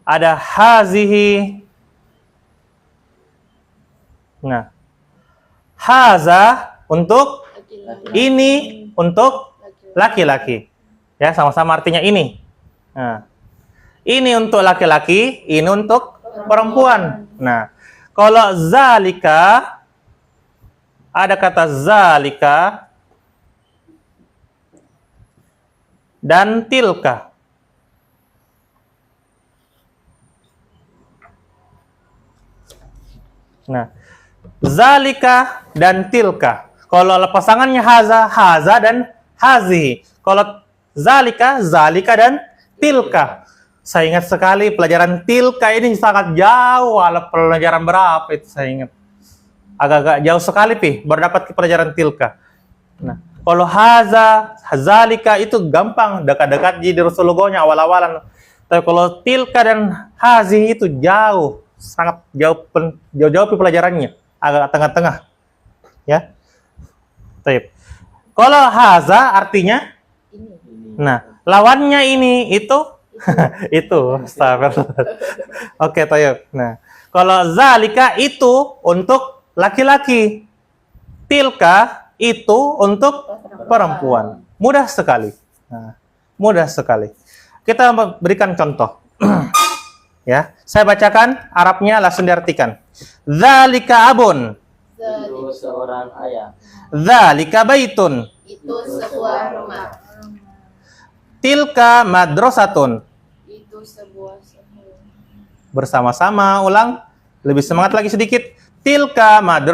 Ada hazihi. Nah, haza untuk ini untuk laki-laki. Ya, sama-sama artinya ini. Nah, ini untuk laki-laki, ini untuk perempuan. Nah, kalau zalika ada kata zalika dan tilka. Nah, zalika dan tilka. Kalau pasangannya haza dan hazi. Kalau zalika dan tilka. Saya ingat sekali pelajaran tilka ini sangat jauh. Pelajaran berapa itu saya ingat. Agak-agak jauh sekali baru dapat pelajaran tilka. Nah, Kalau haza, hazalika itu gampang, dekat-dekat jadi Rasulullah awal-awalan. Tapi kalau tilka dan hazi itu jauh, sangat jauh pelajarannya, agak tengah-tengah. Ya. Baik. Kalau haza artinya, nah, lawannya ini itu itu. Astagfirullah. Oke, tayyib. Nah, kalau zalika itu untuk laki-laki. Tilka itu untuk perempuan. Mudah sekali. Nah, mudah sekali. Kita berikan contoh. Ya, saya bacakan Arabnya langsung diartikan. Zalika abun. Itu seorang ayah. Zalika baitun. Itu sebuah rumah. Tilka madrasatun. Itu sebuah sekolah. Bersama-sama ulang. Lebih semangat lagi sedikit. Tilka madrasatun.